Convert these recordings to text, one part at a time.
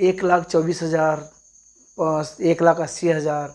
1,24,000, 1,80,000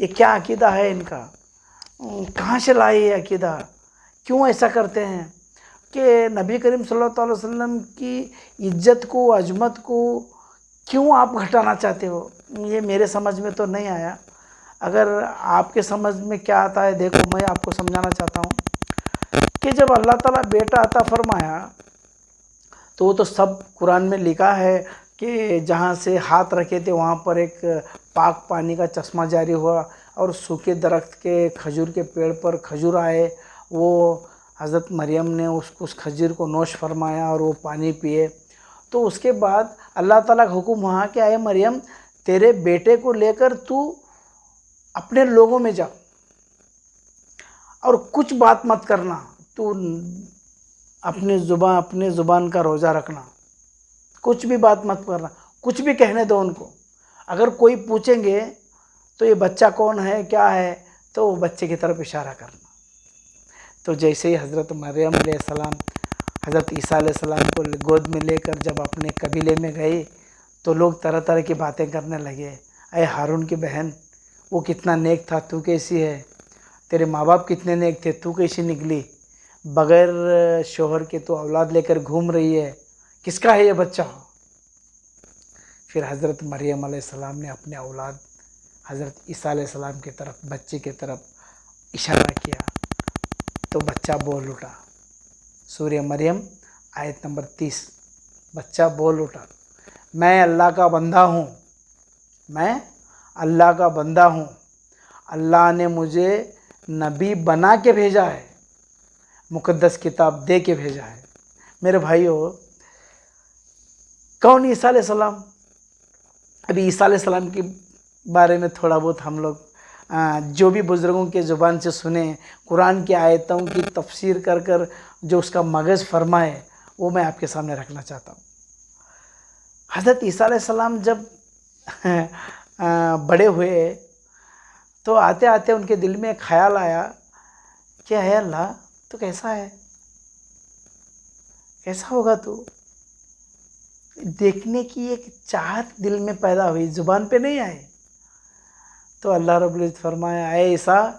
یہ کیا عقیدہ ہے ان کا، کہاں سے لائے یہ عقیدہ، کیوں ایسا کرتے ہیں کہ نبی کریم صلی اللہ علیہ وسلم کی عزت کو، عظمت کو کیوں آپ گھٹانا چاہتے ہو؟ یہ میرے سمجھ میں تو نہیں آیا۔ اگر آپ کے سمجھ میں کیا آتا ہے دیکھو، میں آپ کو سمجھانا چاہتا ہوں کہ جب اللہ تعالیٰ بیٹا عطا فرمایا تو وہ تو سب قرآن میں لکھا ہے کہ جہاں سے ہاتھ رکھے تھے وہاں پر ایک پاک پانی کا چشمہ جاری ہوا، اور سوکھے درخت کے کھجور کے پیڑ پر کھجور آئے، وہ حضرت مریم نے اس کھجور کو نوش فرمایا اور وہ پانی پیے۔ تو اس کے بعد اللہ تعالیٰ کا حکم ہوا کہ اے مریم، تیرے بیٹے کو لے کر تو اپنے لوگوں میں جا اور کچھ بات مت کرنا، تو اپنے زبان کا روزہ رکھنا، کچھ بھی بات مت کرنا، کچھ بھی کہنے دو ان کو۔ اگر کوئی پوچھیں گے تو یہ بچہ کون ہے، کیا ہے، تو وہ بچے کی طرف اشارہ کرنا۔ تو جیسے ہی حضرت مریم علیہ السلام حضرت عیسیٰ علیہ السلام کو گود میں لے کر جب اپنے قبیلے میں گئی تو لوگ طرح طرح کی باتیں کرنے لگے، اے ہارون کی بہن، وہ کتنا نیک تھا، تو کیسی ہے، تیرے ماں باپ کتنے نیک تھے، تو کیسی نکلی، بغیر شوہر کے تو اولاد لے کر گھوم رہی ہے، کس کا ہے یہ بچہ؟ پھر حضرت مریم علیہ السلام نے اپنے اولاد حضرت عیسیٰ علیہ السلام کی طرف، بچے کی طرف اشارہ کیا تو بچہ بول اٹھا۔ سورہ مریم آیت نمبر 30، بچہ بول اٹھا، میں اللہ کا بندہ ہوں، میں اللہ کا بندہ ہوں، اللہ نے مجھے نبی بنا کے بھیجا ہے، مقدس کتاب دے کے بھیجا ہے۔ میرے بھائیو، کون عیسیٰ علیہ السلام؟ ابھی عیسیٰ علیہ السلام کے بارے میں تھوڑا بہت ہم لوگ جو بھی بزرگوں کے زبان سے سنیں، قرآن کی آیتوں کی تفسیر کر کر جو اس کا مغز فرمائے، وہ میں آپ کے سامنے رکھنا چاہتا ہوں۔ حضرت عیسیٰ علیہ السلام جب بڑے ہوئے تو آتے آتے ان کے دل میں ایک خیال آیا کہ اے اللہ، تو کیسا ہے، کیسا ہوگا تو؟ دیکھنے کی ایک چاہت دل میں پیدا ہوئی، زبان پہ نہیں آئے۔ تو اللہ رب العزت فرمایا، اے عیسیٰ،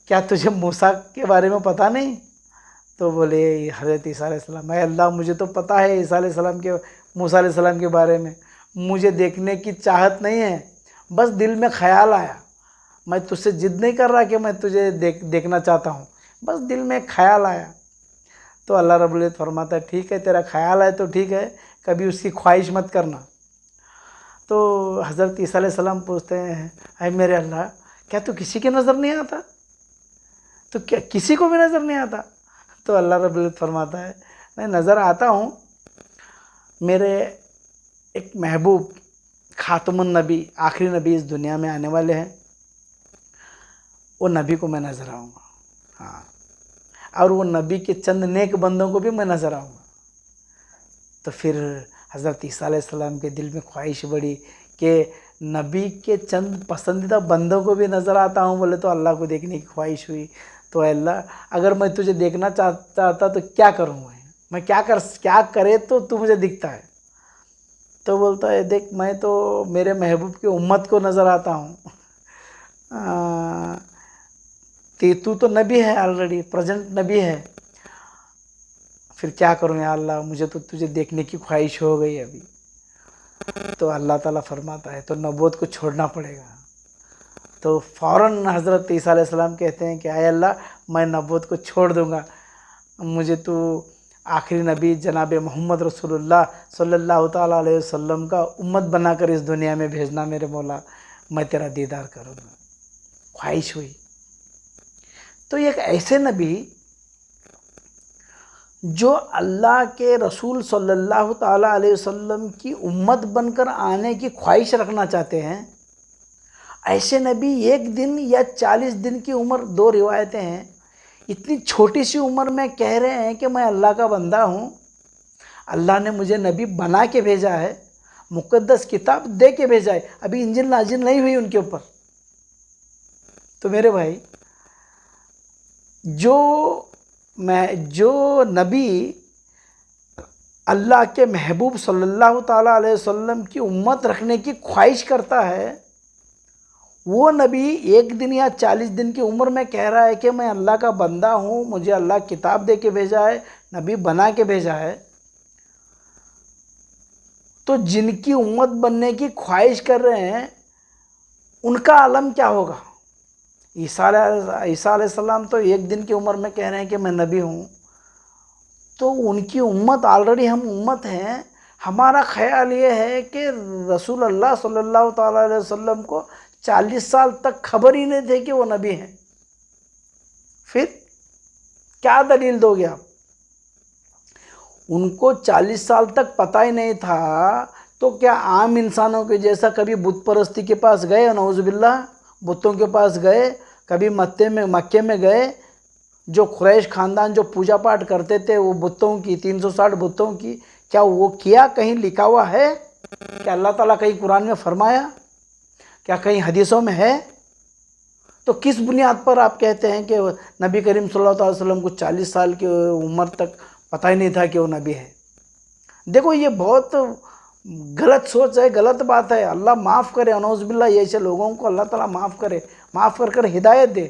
کیا تجھے موسیٰ کے بارے میں پتہ نہیں؟ تو بولے حضرت عیسیٰ علیہ السلام، اے اللہ، مجھے تو پتہ ہے موسیٰ علیہ السلام کے بارے میں، مجھے دیکھنے کی چاہت نہیں ہے، بس دل میں خیال آیا، میں تجھ سے ضد نہیں کر رہا کہ میں تجھے دیکھنا چاہتا ہوں، بس دل میں خیال آیا۔ تو اللہ رب العزت فرماتا ہے، ٹھیک ہے، تیرا خیال ہے تو ٹھیک ہے، کبھی اس کی خواہش مت کرنا۔ تو حضرت عیسیٰ علیہ السلام پوچھتے ہیں، اے میرے اللہ، کیا تو کسی کی نظر نہیں آتا؟ تو کیا کسی کو بھی نظر نہیں آتا؟ تو اللہ رب العزت فرماتا ہے، میں نظر آتا ہوں، میرے ایک محبوب خاتم النبی، آخری نبی اس دنیا میں آنے والے ہیں، وہ نبی کو میں نظر آؤں گا، ہاں، اور وہ نبی کے چند نیک بندوں کو بھی میں نظر آؤں گا۔ تو پھر حضرت عیسیٰ علیہ السلام کے دل میں خواہش بڑھی کہ نبی کے چند پسندیدہ بندوں کو بھی نظر آتا ہوں، بولے تو اللہ کو دیکھنے کی خواہش ہوئی۔ تو اے اللہ، اگر میں تجھے دیکھنا چاہتا تو کیا کروں، میں کیا کرے تو مجھے دکھتا ہے؟ تو بولتا ہے، دیکھ، میں تو میرے محبوب کی امت کو نظر آتا ہوں، تو نبی ہے، آلریڈی پریزنٹ نبی ہے، پھر کیا کروں یا اللہ، مجھے تو تجھے دیکھنے کی خواہش ہو گئی ابھی۔ تو اللہ تعالیٰ فرماتا ہے، تو نبوت کو چھوڑنا پڑے گا۔ تو فوراً حضرت عیسیٰ علیہ السلام کہتے ہیں کہ اے اللہ، میں نبوت کو چھوڑ دوں گا، مجھے تو آخری نبی جناب محمد رسول اللہ صلی اللہ تعالیٰ علیہ وسلم کا امت بنا کر اس دنیا میں بھیجنا میرے مولا، میں تیرا دیدار کروں گا، خواہش ہوئی۔ تو ایک ایسے نبی جو اللہ کے رسول صلی اللہ تعالیٰ علیہ وسلم کی امت بن کر آنے کی خواہش رکھنا چاہتے ہیں، ایسے نبی 1 دن یا 40 دن کی عمر، 2 روایتیں ہیں، اتنی چھوٹی سی عمر میں کہہ رہے ہیں کہ میں اللہ کا بندہ ہوں، اللہ نے مجھے نبی بنا کے بھیجا ہے، مقدس کتاب دے کے بھیجا ہے، ابھی انجیل نازل نہیں ہوئی ان کے اوپر۔ تو میرے بھائی، جو نبی اللہ کے محبوب صلی اللہ تعالیٰ علیہ وسلم کی امت رکھنے کی خواہش کرتا ہے، وہ نبی 1 دن یا 40 دن کی عمر میں کہہ رہا ہے کہ میں اللہ کا بندہ ہوں، مجھے اللہ کتاب دے کے بھیجا ہے، نبی بنا کے بھیجا ہے، تو جن کی امت بننے کی خواہش کر رہے ہیں ان کا عالم کیا ہوگا؟ عیسیٰ علیہ السلام تو 1 دن کی عمر میں کہہ رہے ہیں کہ میں نبی ہوں، تو ان کی امت آلریڈی ہم امت ہیں۔ ہمارا خیال یہ ہے کہ رسول اللہ صلی اللہ تعالیٰ علیہ وسلم کو 40 سال تک خبر ہی نہیں تھے کہ وہ نبی ہیں، پھر کیا دلیل دو گے آپ؟ ان کو 40 سال تک پتہ ہی نہیں تھا تو کیا عام انسانوں کے جیسا کبھی بت پرستی کے پاس گئے؟ نعوذ باللہ، بتوں کے پاس گئے؟ کبھی مکے میں گئے؟ جو قریش خاندان جو پوجا پاٹ کرتے تھے وہ بتوں کی 360 بتوں کی، کیا وہ کیا؟ کہیں لکھا ہوا ہے؟ کیا اللہ تعالیٰ کہیں قرآن میں فرمایا؟ کیا کہیں حدیثوں میں ہے؟ تو کس بنیاد پر آپ کہتے ہیں کہ نبی کریم صلی اللہ علیہ وسلم کو 40 سال کی عمر تک پتہ ہی نہیں تھا کہ وہ نبی ہے؟ دیکھو یہ بہت غلط سوچ ہے، غلط بات ہے۔ اللہ معاف کرے، نعوذ باللہ، ایسے لوگوں کو اللہ تعالیٰ معاف کرے، معاف کر ہدایت دے،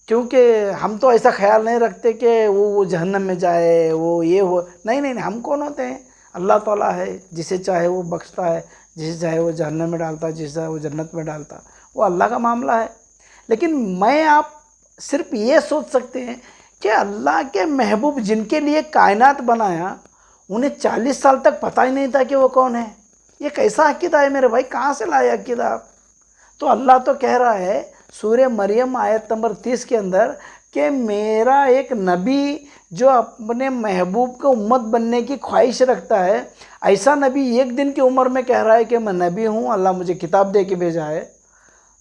کیونکہ ہم تو ایسا خیال نہیں رکھتے کہ وہ جہنم میں جائے، وہ یہ ہو، نہیں، ہم کون ہوتے ہیں؟ اللہ تعالیٰ ہے، جسے چاہے وہ بخشتا ہے، جسے چاہے وہ جہنم میں ڈالتا ہے، جسے چاہے وہ جنت میں ڈالتا ہے، وہ اللہ کا معاملہ ہے۔ لیکن میں آپ صرف یہ سوچ سکتے ہیں کہ اللہ کے محبوب جن کے لیے کائنات بنایا، انہیں 40 سال تک پتہ ہی نہیں تھا کہ وہ کون ہے؟ یہ کیسا عقیدہ ہے میرے بھائی؟ کہاں سے لائے عقیدہ آپ؟ تو اللہ تو کہہ رہا ہے سورہ مریم آیت نمبر 30 کے اندر کہ میرا ایک نبی جو اپنے محبوب کو امت بننے کی خواہش رکھتا ہے، ایسا نبی 1 دن کی عمر میں کہہ رہا ہے کہ میں نبی ہوں، اللہ مجھے کتاب دے کے بھیجا ہے،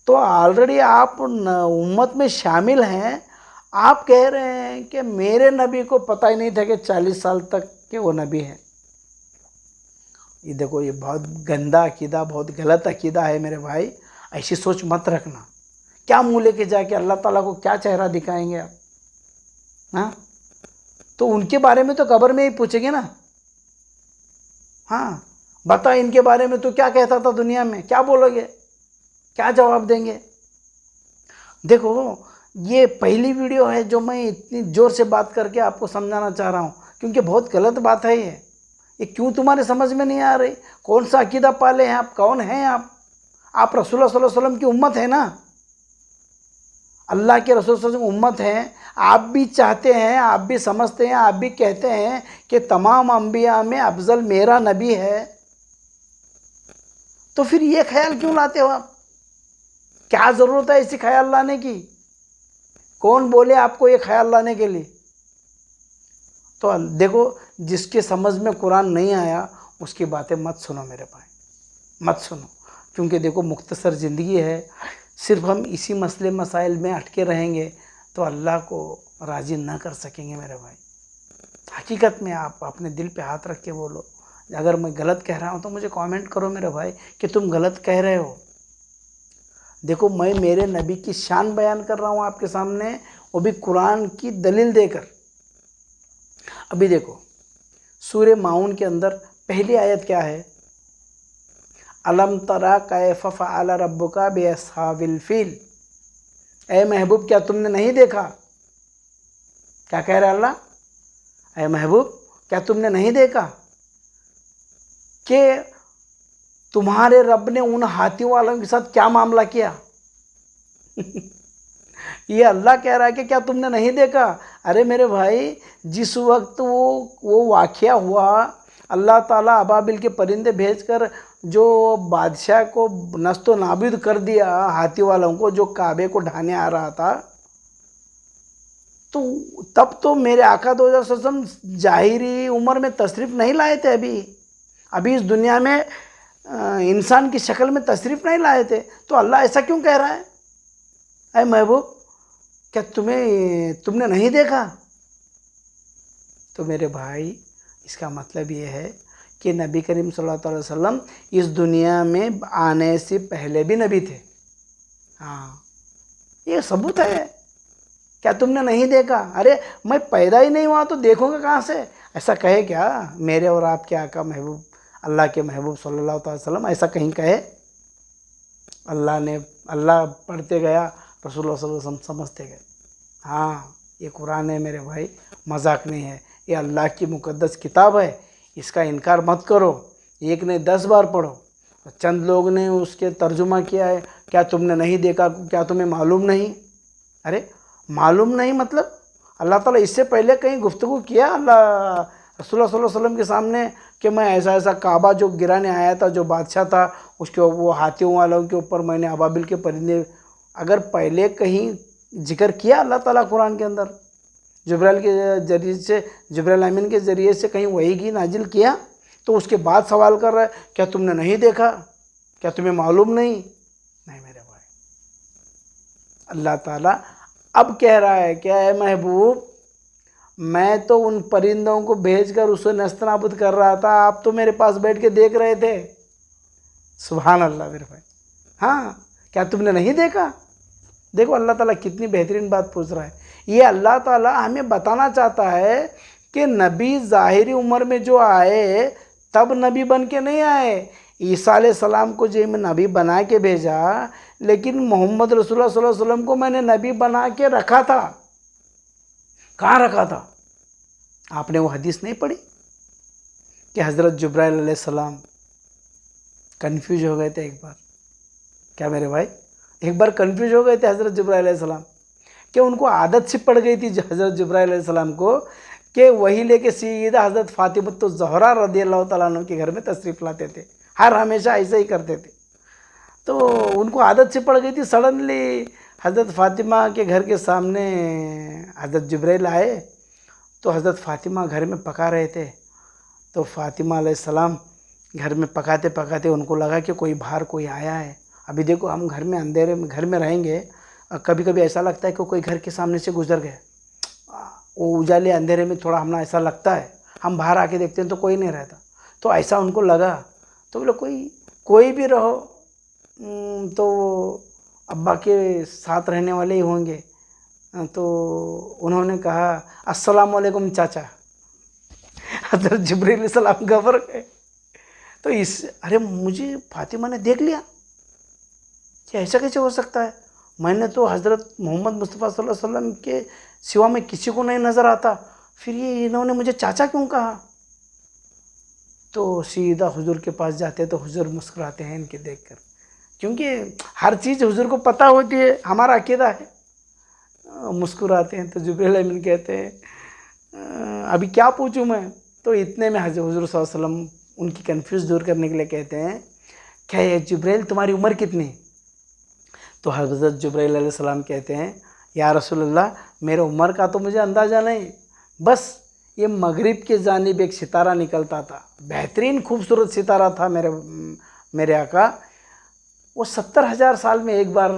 تو آلریڈی آپ امت میں شامل ہیں۔ آپ کہہ رہے ہیں کہ میرے نبی کو پتہ ہی نہیں تھا کہ 40 سال تک کہ وہ نبی ہے۔ یہ دیکھو، یہ بہت گندا عقیدہ، بہت غلط عقیدہ ہے میرے بھائی، ایسی سوچ مت رکھنا۔ کیا منہ لے کے جا کے اللہ تعالیٰ کو کیا چہرہ دکھائیں گے آپ؟ ہاں، تو ان کے بارے میں تو قبر میں ہی پوچھیں گے نا۔ ہاں، بتا ان کے بارے میں تو کیا کہتا تھا دنیا میں، کیا بولو گے، کیا جواب دیں گے؟ دیکھو، یہ پہلی ویڈیو ہے جو میں اتنی زور سے بات کر کے آپ کو سمجھانا چاہ رہا ہوں، کیونکہ بہت غلط بات ہے یہ کیوں تمہارے سمجھ میں نہیں آ رہی؟ کون سا عقیدہ پالے ہیں آپ؟ کون ہیں آپ رسول اللہ صلی اللہ علیہ وسلم کی امت ہے نا، اللہ کے رسول صلی اللہ علیہ وسلم امت ہیں۔ آپ بھی چاہتے ہیں، آپ بھی سمجھتے ہیں، آپ بھی کہتے ہیں کہ تمام انبیاء میں افضل میرا نبی ہے، تو پھر یہ خیال کیوں لاتے ہو آپ؟ کیا ضرورت ہے اسی خیال لانے کی؟ کون بولے آپ کو یہ خیال لانے کے لیے؟ تو دیکھو، جس کے سمجھ میں قرآن نہیں آیا اس کی باتیں مت سنو میرے بھائی، مت سنو، کیونکہ دیکھو مختصر زندگی ہے، صرف ہم اسی مسئلے مسائل میں اٹکے رہیں گے تو اللہ کو راضی نہ کر سکیں گے میرے بھائی۔ حقیقت میں آپ اپنے دل پہ ہاتھ رکھ کے بولو، اگر میں غلط کہہ رہا ہوں تو مجھے کامنٹ کرو میرے بھائی کہ تم غلط کہہ رہے ہو۔ دیکھو، میں میرے نبی کی شان بیان کر رہا ہوں آپ کے سامنے، وہ بھی قرآن کی دلیل دے کر۔ ابھی دیکھو سورہ ماؤن کے اندر پہلی آیت کیا ہے؟ الم تری کیف فعل ربک باصحاب الفیل، اے محبوب کیا تم نے نہیں دیکھا؟ کیا کہہ رہا اللہ؟ اے محبوب کیا تم نے نہیں دیکھا کہ تمہارے رب نے ان ہاتھی والوں کے ساتھ کیا معاملہ کیا؟ یہ اللہ کہہ رہا ہے کہ کیا تم نے نہیں دیکھا؟ ارے میرے بھائی، جس وقت وہ واقعہ ہوا، اللہ تعالیٰ ابابل کے پرندے بھیج کر جو بادشاہ کو نست و نابود کر دیا، ہاتھی والوں کو جو کعبے کو ڈھانے آ رہا تھا، تو تب تو میرے آقا دو ہزار وسلم ظاہری عمر میں تشریف نہیں لائے تھے، ابھی اس دنیا میں انسان کی شکل میں تشریف نہیں لائے تھے، تو اللہ ایسا کیوں کہہ رہا ہے؟ اے محبوب کیا تم نے نہیں دیکھا؟ تو میرے بھائی، اس کا مطلب یہ ہے کہ نبی کریم صلی اللہ علیہ وسلم اس دنیا میں آنے سے پہلے بھی نبی تھے۔ ہاں، یہ ثبوت ہے۔ کیا تم نے نہیں دیکھا؟ ارے میں پیدا ہی نہیں ہوا تو دیکھوں گا کہاں سے؟ ایسا کہے کیا میرے اور آپ کے آقا محبوب، اللہ کے محبوب صلی اللہ علیہ وسلم ایسا کہیں کہے؟ اللہ پڑھتے گیا, رسول اللہ صلی اللہ علیہ وسلم سمجھتے گئے. ہاں یہ قرآن ہے میرے بھائی, مذاق نہیں ہے, یہ اللہ کی مقدس کتاب ہے, اس کا انکار مت کرو. ایک نہیں 10 بار پڑھو. چند لوگ نے اس کے ترجمہ کیا ہے, کیا تم نے نہیں دیکھا, کیا تمہیں معلوم نہیں؟ ارے معلوم نہیں مطلب اللہ تعالیٰ اس سے پہلے کہیں گفتگو کیا اللہ رسول اللہ صلی اللہ علیہ وسلم کے سامنے کہ میں ایسا ایسا کعبہ جو گرانے آیا تھا, جو بادشاہ تھا, اس کے وہ ہاتھیوں والوں کے اوپر میں نے ابابل کے پرندے, اگر پہلے کہیں ذکر کیا اللہ تعالیٰ قرآن کے اندر جبرائیل کے ذریعے سے, جبرائیل امین کے ذریعے سے کہیں وحی کی نازل کیا, تو اس کے بعد سوال کر رہا ہے کیا تم نے نہیں دیکھا, کیا تمہیں معلوم نہیں؟ نہیں میرے بھائی, اللہ تعالیٰ اب کہہ رہا ہے کہ اے محبوب میں تو ان پرندوں کو بھیج کر اسے نیست نابود کر رہا تھا, آپ تو میرے پاس بیٹھ کے دیکھ رہے تھے. سبحان اللہ میرے بھائی. ہاں کیا تم نے نہیں دیکھا؟ دیکھو اللہ تعالیٰ کتنی بہترین بات پوچھ رہا ہے. یہ اللہ تعالیٰ ہمیں بتانا چاہتا ہے کہ نبی ظاہری عمر میں جو آئے تب نبی بن کے نہیں آئے. عیسیٰ علیہ السلام کو جو میں نبی بنا کے بھیجا, لیکن محمد رسول اللہ صلی اللہ علیہ وسلم کو میں نے نبی بنا کے رکھا تھا. کہاں رکھا تھا؟ آپ نے وہ حدیث نہیں پڑھی کہ حضرت جبرائیل علیہ السلام کنفیوز ہو گئے تھے ایک بار؟ کیا میرے بھائی ایک بار کنفیوز ہو گئے تھے حضرت جبرائیل علیہ السلام, کہ ان کو عادت سی پڑ گئی تھی حضرت جبرائیل علیہ السلام کو کہ وہی لے کے سیدہ حضرت فاطمہ الزہرا رضی اللہ تعالیٰ عنہ کے گھر میں تشریف لاتے تھے, ہمیشہ ایسے ہی کرتے تھے. تو ان کو عادت سی پڑ گئی تھی. سڈنلی حضرت فاطمہ کے گھر کے سامنے حضرت جبرائیل آئے, تو حضرت فاطمہ گھر میں پکا رہے تھے. تو فاطمہ علیہ السلام گھر میں پکاتے پکاتے ان کو لگا کہ کوئی باہر کوئی آیا ہے. ابھی دیکھو ہم گھر میں اندھیرے میں گھر میں رہیں گے, کبھی کبھی ایسا لگتا ہے کہ کوئی گھر کے سامنے سے گزر گئے, وہ اجالے اندھیرے میں تھوڑا ہمیں ایسا لگتا ہے, ہم باہر آ کے دیکھتے ہیں تو کوئی نہیں رہتا. تو ایسا ان کو لگا, تو بولے کوئی بھی رہو تو ابا کے ساتھ رہنے والے ہی ہوں گے. تو انہوں نے کہا السلام علیکم چاچا. حضرت جبرائیل علیہ السلام گھبر گئے. تو ارے مجھے فاطمہ نے دیکھ لیا, کہ ایسا کیسے ہو سکتا ہے, میں نے تو حضرت محمد مصطفیٰ صلی اللہ علیہ وسلم کے سوا میں کسی کو نہیں نظر آتا, پھر یہ انہوں نے مجھے چاچا کیوں کہا؟ تو سیدھا حضور کے پاس جاتے تو حضور مسکراتے ہیں ان کے دیکھ کر, کیونکہ ہر چیز حضور کو پتہ ہوتی ہے, ہمارا عقیدہ ہے. مسکراتے ہیں. تو جبرائیل امین کہتے ہیں ابھی کیا پوچھوں میں؟ تو اتنے میں حضرت حضور صلی اللہ علیہ وسلم ان کی کنفیوز دور کرنے کے لیے کہتے ہیں کہ جبرائیل تمہاری عمر کتنی؟ تو حضرت جبرائیل علیہ السلام کہتے ہیں یا رسول اللہ میرے عمر کا تو مجھے اندازہ نہیں, بس یہ مغرب کے جانب ایک ستارہ نکلتا تھا, بہترین خوبصورت ستارہ تھا میرے آقا, وہ 70,000 سال میں ایک بار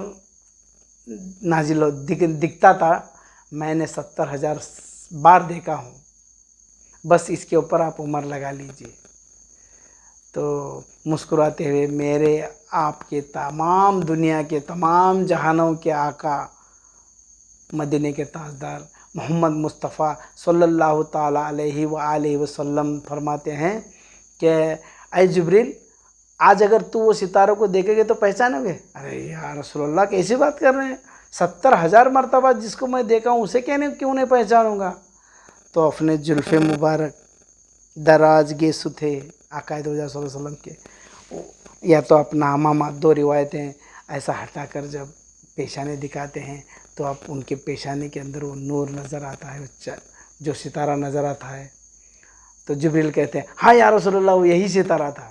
نازل دکھتا تھا, میں نے 70,000 بار دیکھا ہوں, بس اس کے اوپر آپ عمر لگا لیجئے. تو مسکراتے ہوئے میرے آپ کے تمام دنیا کے تمام جہانوں کے آقا مدینے کے تاجدار محمد مصطفیٰ صلی اللہ تعالیٰ علیہ وآلہ وسلم فرماتے ہیں کہ اے جبریل آج اگر تو وہ ستاروں کو دیکھے گے تو پہچانو گے؟ ارے یا رسول اللہ کیسی بات کر رہے ہیں, 70,000 مرتبہ جس کو میں دیکھا ہوں اسے کیوں نہیں پہچانوں گا؟ تو اپنے زلف مبارک دراز گیسو تھے آقا دو صلی اللہ علیہ وسلم کے, یا تو اپنا امامہ, 2 روایتیں ایسا ہٹا کر جب پیشانے دکھاتے ہیں تو اب ان کے پیشانے کے اندر وہ نور نظر آتا ہے, جو ستارہ نظر آتا ہے. تو جبریل کہتے ہیں ہاں یا رسول اللہ وہ یہی ستارہ تھا.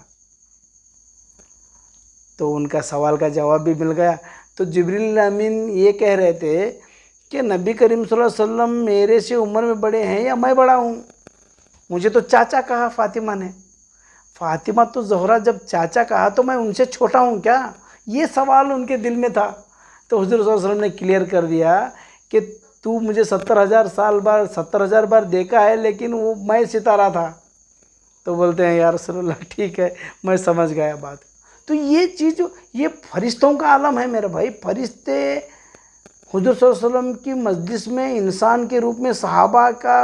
تو ان کا سوال کا جواب بھی مل گیا. تو جبریل امین یہ کہہ رہے تھے کہ نبی کریم صلی اللہ علیہ وسلم میرے سے عمر میں بڑے ہیں یا میں بڑا ہوں؟ مجھے تو چاچا کہا فاطمہ نے. فاطمہ تو زہرا جب چاچا کہا تو میں ان سے چھوٹا ہوں کیا؟ یہ سوال ان کے دل میں تھا. تو حضور صلی اللہ علیہ وسلم نے کلیئر کر دیا کہ تو مجھے 70,000 بار دیکھا ہے, لیکن وہ میں ستارہ تھا. تو بولتے ہیں یا رسول اللہ ٹھیک ہے میں سمجھ گیا بات. تو یہ چیز یہ فرشتوں کا عالم ہے میرے بھائی. فرشتے حضور صلی اللہ علیہ وسلم کی مجلس میں انسان کے روپ میں صحابہ کا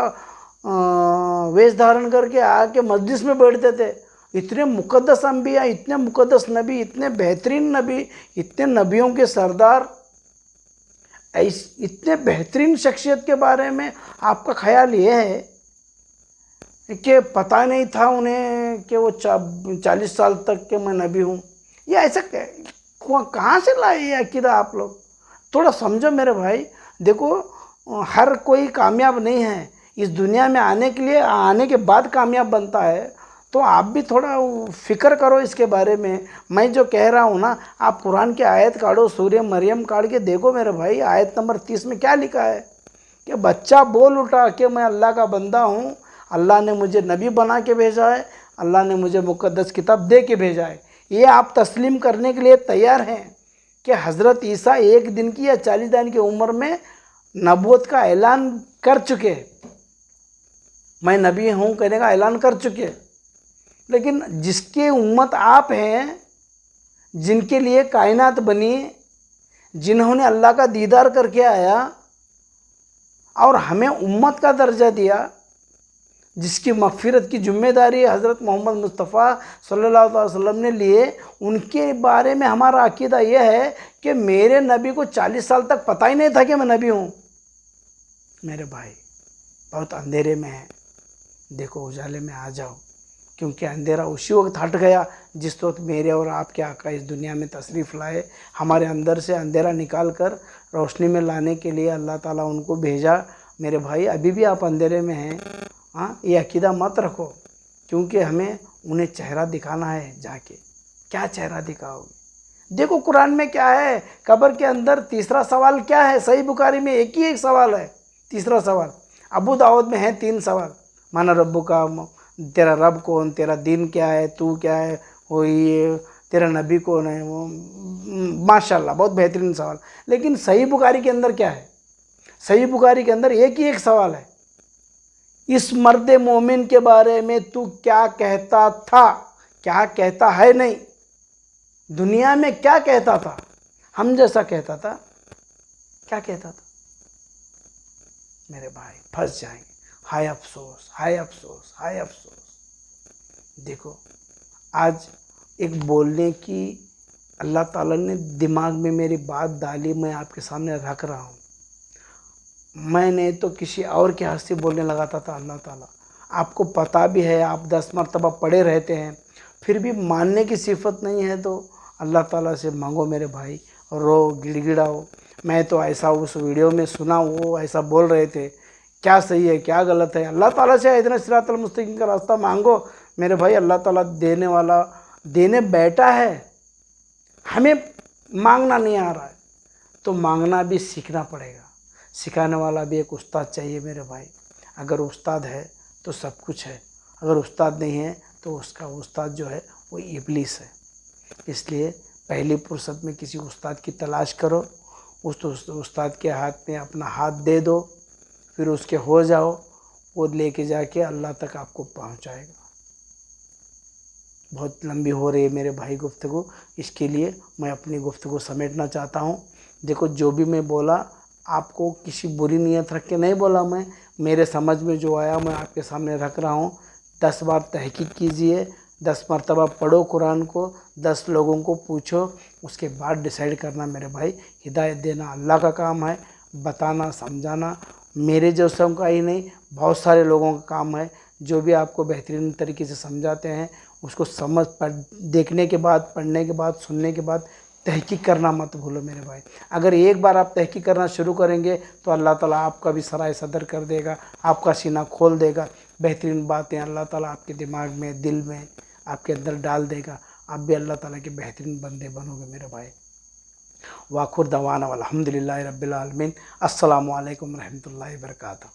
ویش دھارن کر کے آ کے مجلس میں بیٹھتے تھے. اتنے مقدس انبیاء، اتنے مقدس نبی، اتنے بہترین نبی، اتنے نبیوں کے سردار، اتنے بہترین شخصیت کے بارے میں آپ کا خیال یہ ہے کہ پتہ نہیں تھا انہیں کہ وہ 40 سال تک کہ میں نبی ہوں؟ یہ ایسا کہاں سے لائے یہ عقیدہ آپ لوگ؟ تھوڑا سمجھو میرے بھائی. دیکھو ہر کوئی کامیاب نہیں ہے، اس دنیا میں آنے کے بعد کامیاب بنتا ہے. تو آپ بھی تھوڑا فکر کرو اس کے بارے میں. میں جو کہہ رہا ہوں نا، آپ قرآن کی آیت کاڑھو، سورہ مریم کاڑھ کے دیکھو میرے بھائی. آیت نمبر 30 میں کیا لکھا ہے کہ بچہ بول اٹھا کہ میں اللہ کا بندہ ہوں، اللہ نے مجھے نبی بنا کے بھیجا ہے، اللہ نے مجھے مقدس کتاب دے کے بھیجا ہے. یہ آپ تسلیم کرنے کے لیے تیار ہیں کہ حضرت عیسیٰ 1 دن کی یا 40 دن کی عمر میں نبوت کا اعلان کر چکے، میں نبی ہوں کہنے کا اعلان کر چکے. لیکن جس کی امت آپ ہیں، جن کے لیے کائنات بنی، جنہوں نے اللہ کا دیدار کر کے آیا اور ہمیں امت کا درجہ دیا، جس کی مغفرت کی ذمہ داری حضرت محمد مصطفیٰ صلی اللہ علیہ وسلم نے لیے، ان کے بارے میں ہمارا عقیدہ یہ ہے کہ میرے نبی کو 40 سال تک پتہ ہی نہیں تھا کہ میں نبی ہوں. میرے بھائی بہت اندھیرے میں ہے، دیکھو اجالے میں آ جاؤ، کیونکہ اندھیرا اسی وقت ہٹ گیا جس وقت میرے اور آپ کے آقا اس دنیا میں تشریف لائے. ہمارے اندر سے اندھیرا نکال کر روشنی میں لانے کے لیے اللہ تعالیٰ ان کو بھیجا. میرے بھائی ابھی بھی آپ اندھیرے میں ہیں، ہاں یہ عقیدہ مت رکھو، کیونکہ ہمیں انہیں چہرہ دکھانا ہے. جا کے کیا چہرہ دکھاؤ گے؟ دیکھو قرآن میں کیا ہے، قبر کے اندر تیسرا سوال کیا ہے؟ صحیح بخاری میں ایک سوال ہے، تیسرا سوال. ابو داؤد میں ہے 3 سوال. مانا ربو کا، تیرا رب کون، تیرا دین کیا ہے، تو کیا ہے، وہ یہ تیرا نبی کون ہے. وہ ماشاءاللہ بہت بہترین سوال. لیکن صحیح بخاری کے اندر کیا ہے؟ صحیح بخاری کے اندر ایک سوال ہے، اس مرد مومن کے بارے میں تو کیا کہتا تھا، کیا کہتا ہے نہیں. دنیا میں کیا کہتا تھا؟ ہم جیسا کہتا تھا؟ کیا کہتا تھا؟ میرے بھائی پھنس جائیں گے. ہائے افسوس، ہائے افسوس، ہائے افسوس. دیکھو آج ایک بولنے کی اللہ تعالیٰ نے دماغ میں میری بات ڈالی، میں آپ کے سامنے رکھ رہا ہوں. میں نے تو کسی اور کے ہاتھ سے بولنے لگاتا تھا. اللہ تعالیٰ آپ کو پتہ بھی ہے، آپ 10 مرتبہ پڑھے رہتے ہیں، پھر بھی ماننے کی صفت نہیں ہے. تو اللہ تعالیٰ سے مانگو میرے بھائی، رو گڑ گڑاؤ. میں تو ایسا اس ویڈیو میں سنا، وہ ایسا بول رہے تھے، کیا صحیح ہے کیا غلط ہے. اللہ تعالیٰ سے اہدنا صراط المستقیم کا راستہ مانگو میرے بھائی. اللہ تعالیٰ دینے والا، دینے بیٹھا ہے. ہمیں مانگنا نہیں آ رہا ہے تو مانگنا بھی سیکھنا پڑے گا. سکھانے والا بھی ایک استاد چاہیے میرے بھائی. اگر استاد ہے تو سب کچھ ہے، اگر استاد نہیں ہے تو اس کا استاد جو ہے وہ ابلیس ہے. اس لیے پہلی فرصت میں کسی استاد کی تلاش کرو، اس استاد کے ہاتھ میں اپنا ہاتھ دے دو، پھر اس کے ہو جاؤ، وہ لے کے جا کے اللہ تک آپ کو پہنچائے گا. بہت لمبی ہو رہی ہے میرے بھائی گفتگو، اس کے لیے میں اپنی گفتگو سمیٹنا چاہتا ہوں. دیکھو جو بھی میں بولا آپ کو کسی بری نیت رکھ کے نہیں بولا، میں میرے سمجھ میں جو آیا میں آپ کے سامنے رکھ رہا ہوں. 10 بار تحقیق کیجئے، 10 مرتبہ پڑھو قرآن کو، 10 لوگوں کو پوچھو، اس کے بعد ڈیسائیڈ کرنا میرے بھائی. ہدایت دینا اللہ کا کام ہے، بتانا سمجھانا میرے جیسوں کا ہی نہیں، بہت سارے لوگوں کا کام ہے جو بھی آپ کو بہترین طریقے سے سمجھاتے ہیں. اس کو دیکھنے کے بعد، پڑھنے کے بعد، سننے کے بعد تحقیق کرنا مت بھولو میرے بھائی. اگر ایک بار آپ تحقیق کرنا شروع کریں گے تو اللہ تعالیٰ آپ کا بھی سرائے صدر کر دے گا، آپ کا سینہ کھول دے گا. بہترین باتیں اللہ تعالیٰ آپ کے دماغ میں، دل میں، آپ کے اندر ڈال دے گا. آپ بھی اللہ تعالیٰ کے بہترین بندے بنو گے میرے بھائی. وآخر دعوانا والحمدللہ رب العالمین. السلام علیکم ورحمۃ اللہ وبرکاتہ.